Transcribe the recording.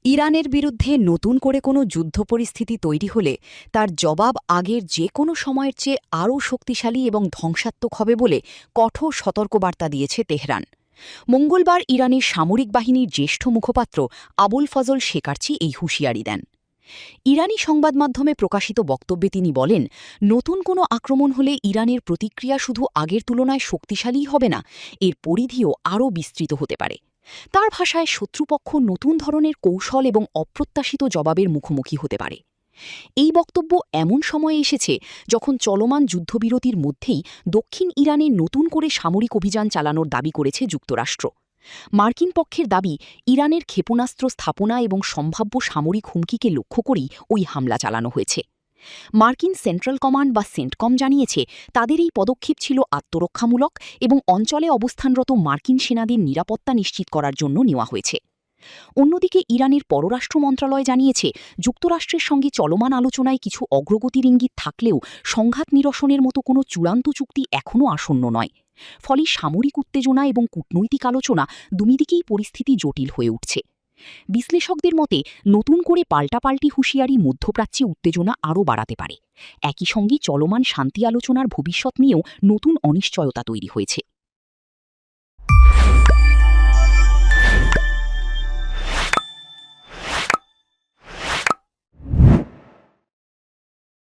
ইরানের বিরুদ্ধে নতুন করে কোনো যুদ্ধ পরিস্থিতি তৈরি হলে তার জবাব আগের যে কোনো সময়ের চেয়ে আরও শক্তিশালী এবং ধ্বংসাত্মক হবে বলে কঠোর সতর্কবার্তা দিয়েছে তেহরান। মঙ্গলবার ইরানের সামরিক বাহিনীর জ্যেষ্ঠ মুখপাত্র আবুল ফজল শেকারচি এই হুঁশিয়ারি দেন। ইরানি সংবাদ মাধ্যমে প্রকাশিত বক্তব্যে তিনি বলেন, নতুন কোনো আক্রমণ হলে ইরানের প্রতিক্রিয়া শুধু আগের তুলনায় শক্তিশালীই হবে না, এর পরিধিও আরও বিস্তৃত হতে পারে। তার ভাষায় শত্রুপক্ষ নতুন ধরনের কৌশল এবং অপ্রত্যাশিত জবাবের মুখোমুখি হতে পারে। এই বক্তব্য এমন সময়ে এসেছে যখন চলমান যুদ্ধবিরতির মধ্যেই দক্ষিণ ইরানে নতুন করে সামরিক অভিযান চালানোর দাবি করেছে যুক্তরাষ্ট্র। মার্কিন পক্ষের দাবি, ইরানের ক্ষেপণাস্ত্র স্থাপনা এবং সম্ভাব্য সামরিক হুমকিকে লক্ষ্য করেই ওই হামলা চালানো হয়েছে। মার্কিন সেন্ট্রাল কমান্ড বা সেন্টকম জানিয়েছে, তাদের এই পদক্ষেপ ছিল আত্মরক্ষামূলক এবং অঞ্চলে অবস্থানরত মার্কিন সেনাদের নিরাপত্তা নিশ্চিত করার জন্য নেওয়া হয়েছে। অন্যদিকে ইরানের পররাষ্ট্র মন্ত্রণালয় জানিয়েছে, যুক্তরাষ্ট্রের সঙ্গে চলমান আলোচনায় কিছু অগ্রগতির ইঙ্গিত থাকলেও সংঘাত নিরসনের মতো কোনো চূড়ান্ত চুক্তি এখনও আসন্ন নয়। ফলে সামরিক উত্তেজনা এবং কূটনৈতিক আলোচনা দুই দিকেই পরিস্থিতি জটিল হয়ে উঠছে। বিশ্লেষকদের মতে, নতুন করে পাল্টাপাল্টি হুঁশিয়ারি মধ্যপ্রাচ্যে উত্তেজনা আরও বাড়াতে পারে। একই সঙ্গে চলমান শান্তি আলোচনার ভবিষ্যৎ নিয়েও নতুন অনিশ্চয়তা তৈরি হয়েছে।